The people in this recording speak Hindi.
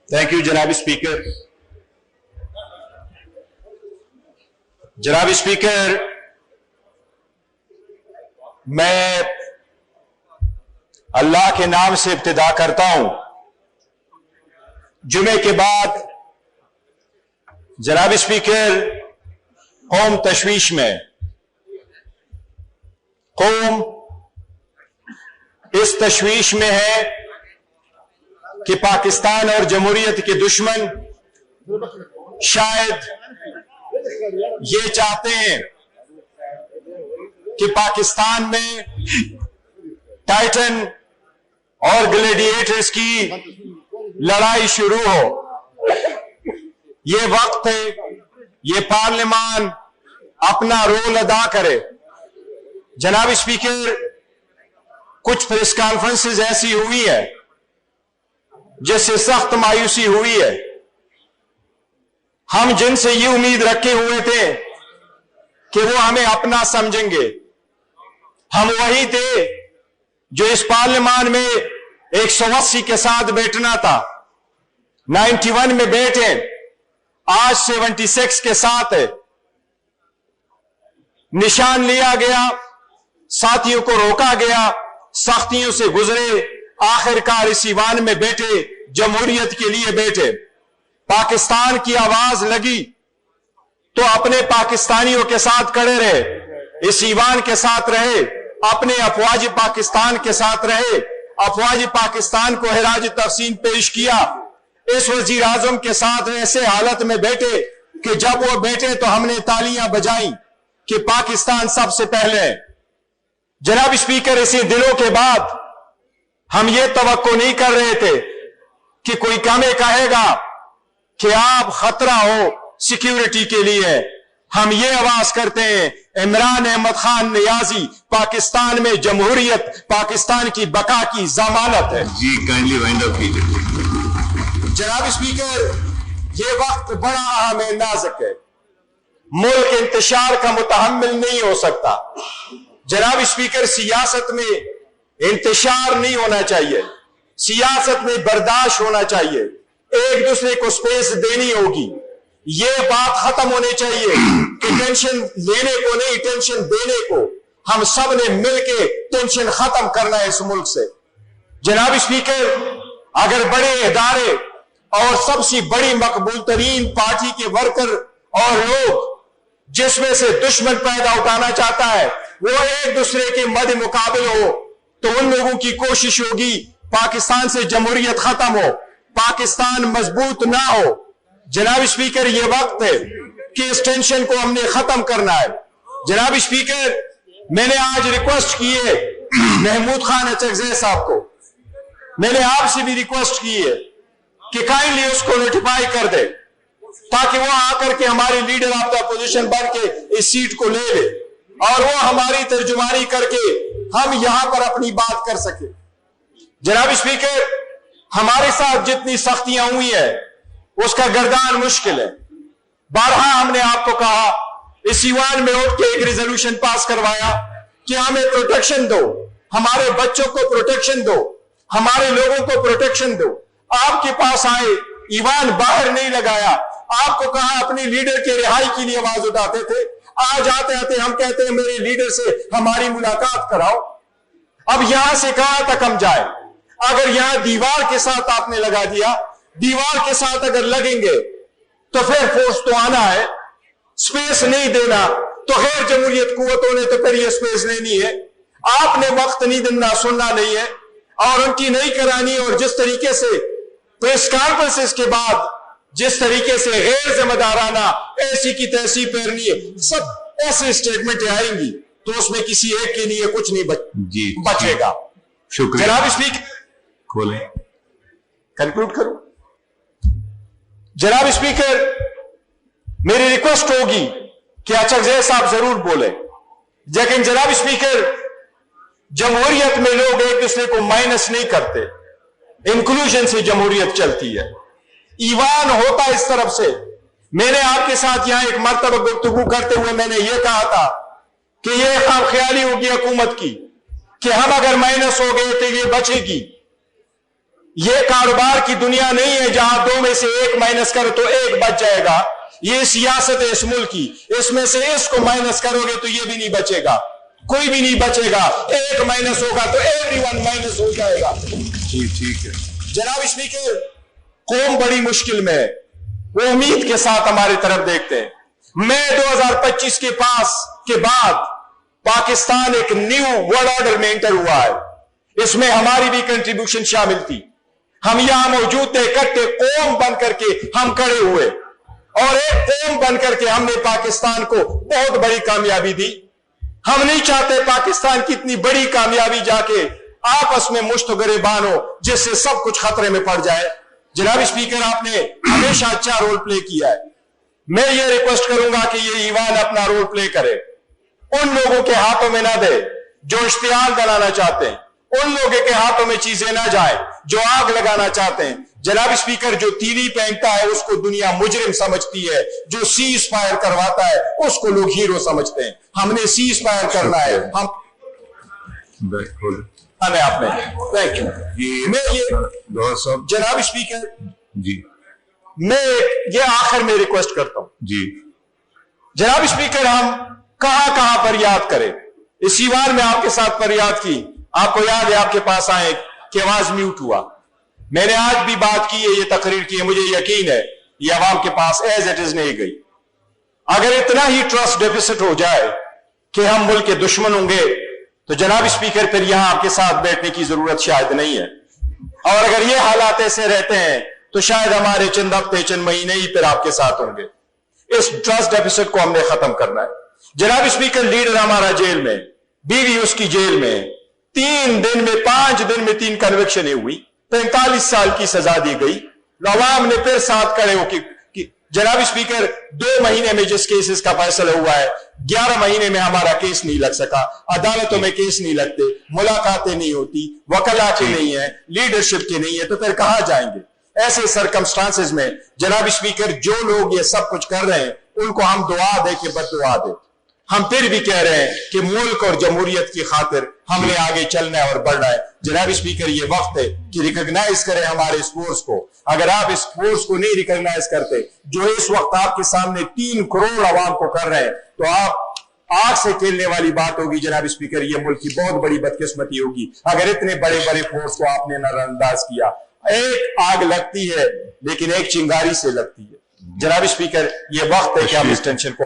थैंक यू जनाब स्पीकर। जनाब स्पीकर, मैं अल्लाह के नाम से इब्तिदा करता हूं। जुमे के बाद जनाब स्पीकर, कौम तशवीश में, कौम इस तशवीश में है कि पाकिस्तान और जमहूरियत के दुश्मन शायद ये चाहते हैं कि पाकिस्तान में टाइटन और ग्लैडिएटर्स की लड़ाई शुरू हो। ये वक्त है, ये पार्लियामान अपना रोल अदा करे। जनाब स्पीकर, कुछ प्रेस कॉन्फ्रेंसेस ऐसी हुई है जिससे सख्त मायूसी हुई है। हम जिनसे ये उम्मीद रखे हुए थे कि वो हमें अपना समझेंगे, हम वही थे जो इस पार्लियामान में 180 के साथ बैठना था, 91 में बैठे, आज 76 के साथ है। निशान लिया गया, साथियों को रोका गया, सख्तियों से गुजरे, आखिरकार इस ईवान में बैठे, जमहूरियत के लिए बैठे। पाकिस्तान की आवाज लगी तो अपने पाकिस्तानियों के साथ खड़े रहे, इस ईवान के साथ रहे, अपने अफवाज पाकिस्तान के साथ रहे, अफवाज पाकिस्तान को खराज तहसीन पेश किया। इस वजीर आजम के साथ ऐसे हालत में बैठे कि जब वो बैठे तो हमने तालियां बजाई कि पाकिस्तान सबसे पहले है। जनाब स्पीकर, इसी दिनों के बाद हम ये तवक्को नहीं कर रहे थे कि कोई हमें कहेगा कि आप खतरा हो सिक्योरिटी के लिए। हम ये आवाज करते हैं, इमरान अहमद खान नियाजी पाकिस्तान में जमहूरियत, पाकिस्तान की बका की जमानत है। जी काइंडली वाइंड अप कीजिए। जनाब स्पीकर, ये वक्त बड़ा अहम है, नाजुक है, मुल्क इंतशार का मुतहम्मिल नहीं हो सकता। जनाब स्पीकर, सियासत में इंतशार नहीं होना चाहिए, सियासत में बर्दाश्त होना चाहिए, एक दूसरे को स्पेस देनी होगी। ये बात खत्म होनी चाहिए कि टेंशन लेने को नहीं, टेंशन देने को। हम सब ने मिलकर टेंशन खत्म करना है इस मुल्क से। जनाब स्पीकर, अगर बड़े इदारे और सबसे बड़ी मकबूल तरीन पार्टी के वर्कर और लोग जिसमें से दुश्मन पैदा उठाना चाहता है वो एक दूसरे के मध्य मुकाबले हो, तो उन लोगों की कोशिश होगी पाकिस्तान से जमहूरियत खत्म हो, पाकिस्तान मजबूत ना हो। जनाब स्पीकर, ये वक्त है कि इस टेंशन को हमने खत्म करना है। जनाब स्पीकर, मैंने आज रिक्वेस्ट की है महमूद खान अचकज़ई साहब को, मैंने आपसे भी रिक्वेस्ट की है कि काइंडली उसको नोटिफाई कर दे ताकि वो आकर के हमारी लीडर ऑफ द अपोजिशन बन के इस सीट को ले ले और वो हमारी तर्जुमानी करके हम यहां पर अपनी बात कर सके। जनाब स्पीकर, हमारे साथ जितनी सख्तियां हुई है उसका गर्दान मुश्किल है। बारहा हमने आपको कहा, इस ईवान में उठ के एक रिजोल्यूशन पास करवाया कि हमें प्रोटेक्शन दो, हमारे बच्चों को प्रोटेक्शन दो, हमारे लोगों को प्रोटेक्शन दो। आपके पास आए, ईवान बाहर नहीं लगाया, आपको कहा अपनी लीडर के रिहाई के लिए आवाज उठाते थे। आज आते आते हम कहते हैं मेरे लीडर से हमारी मुलाकात कराओ। अब यहां से कहां तक हम जाए? अगर यहां दीवार के साथ आपने लगा दिया, दीवार के साथ अगर लगेंगे तो फिर फोर्स तो आना है, स्पेस नहीं देना तो गैर जमहूरियत कुव्वतों ने तो फिर ये स्पेस लेनी है। आपने वक्त नहीं देना, सुनना नहीं है और उनकी नहीं करानी। और जिस तरीके से प्रेस कॉन्फ्रेंसेस के बाद जिस तरीके से गैर जिम्मेदाराना ऐसी की तैसी पैरनी है, सब ऐसे स्टेटमेंट आएंगी तो उसमें किसी एक के लिए कुछ नहीं बचेगा। शुक्रिया। जनाब स्पीकर, खोलें, कंक्लूड करूं। जनाब स्पीकर, मेरी रिक्वेस्ट होगी कि अचकज़ई साहब जरूर बोले, लेकिन जनाब स्पीकर, जमहूरियत में लोग एक दूसरे को माइनस नहीं करते, इंक्लूजन से जमहूरियत चलती है। ईवान होता इस तरफ से। मैंने आपके साथ यहां एक मर्तबा गुफ्तगू करते हुए मैंने यह कहा था कि यह खामख्याली होगी हुकूमत की कि हम अगर माइनस हो गए तो ये बचेगी। ये कारोबार की दुनिया नहीं है जहां दो में से एक माइनस करो तो एक बच जाएगा। ये सियासत है इस मुल्क की, इसमें से इसको माइनस करोगे तो ये भी नहीं बचेगा, कोई भी नहीं बचेगा। एक माइनस होगा तो एवरीवन माइनस हो जाएगा। जी ठीक है जनाब स्पीकर, कौम बड़ी मुश्किल में है, वो उम्मीद के साथ हमारी तरफ देखते हैं। मई 2025 के बाद पाकिस्तान एक न्यू वर्ल्ड ऑर्डर में एंटर हुआ है। इसमें हमारी भी कंट्रीब्यूशन शामिल थी। हम यहां मौजूद थे, इकट्ठे कौम बन करके हम खड़े हुए और एक कौम बन करके हमने पाकिस्तान को बहुत बड़ी कामयाबी दी। हम नहीं चाहते पाकिस्तान की इतनी बड़ी कामयाबी जाके आपस में मुश्त गिरबान हो जिससे सब कुछ खतरे में पड़ जाए। जनाब स्पीकर, आपने हमेशा अच्छा रोल प्ले किया है। मैं ये रिक्वेस्ट करूंगा कि ये ईवान अपना रोल प्ले करे, उन लोगों के हाथों में ना दे जो इश्तिहाल बनाना चाहते हैं, उन लोगों के हाथों में चीजें ना जाए जो आग लगाना चाहते हैं। जनाब स्पीकर, जो तीली पहनता है उसको दुनिया मुजरिम समझती है, जो सीज फायर करवाता है उसको लोग हीरो समझते हैं। हमने सीज फायर करना है, हम आपने थैंक यू। मैं ये जनाब स्पीकर जी मैं ये आखिर में रिक्वेस्ट करता हूं जी जनाब स्पीकर, हम कहां कहां फरियाद करें। इस ईवान में आपके साथ फरियाद की, आपको याद है आपके पास आए कि आवाज म्यूट हुआ। मैंने आज भी बात की है, ये तकरीर की है, मुझे यकीन है ये अवाम के पास एज इट इज नहीं गई। अगर इतना ही ट्रस्ट डेफिसिट हो जाए कि हम मुल्क के दुश्मन होंगे तो जनाब स्पीकर फिर यहां आपके साथ बैठने की जरूरत शायद नहीं है। और अगर ये हालात ऐसे रहते हैं तो शायद हमारे चंद हफ्ते चंद महीने ही फिर आपके साथ होंगे। इस ट्रस्ट डेफिसिट को हमने खत्म करना है। जनाब स्पीकर, लीडर हमारा जेल में, बीवी उसकी जेल में, 5 दिन में 3 कन्विक्शनें हुई, 45 साल की सजा दी गई। अवाम ने फिर साथ खड़े हो कि जनाब स्पीकर, 2 महीने में जिस केसेस का फैसला हुआ है, 11 महीने में हमारा केस नहीं लग सका। अदालतों में केस नहीं लगते, मुलाकातें नहीं होती, वकला की नहीं है, लीडरशिप की नहीं है, तो फिर कहां जाएंगे। ऐसे सरकमस्टांसेस में जनाब स्पीकर, जो लोग ये सब कुछ कर रहे हैं उनको हम दुआ दे के बददुआ दे। हम फिर भी कह रहे हैं कि मुल्क और जमहूरियत की खातिर हमने आगे चलना है और बढ़ना है। जनाब स्पीकर, ये वक्त है कि रिकॉग्नाइज करें हमारे इस फोर्स को। अगर आप इस फोर्स को नहीं रिकॉग्नाइज करते जो इस वक्त आपके सामने 3 करोड़ आवाम को कर रहे हैं, तो आप आग से खेलने वाली बात होगी। जनाब स्पीकर, ये मुल्क की बहुत बड़ी बदकिस्मती होगी अगर इतने बड़े बड़े फोर्स को आपने नजरअंदाज किया। एक आग लगती है लेकिन एक चिंगारी से लगती है। जनाब स्पीकर, ये वक्त है कि हम इस टेंशन को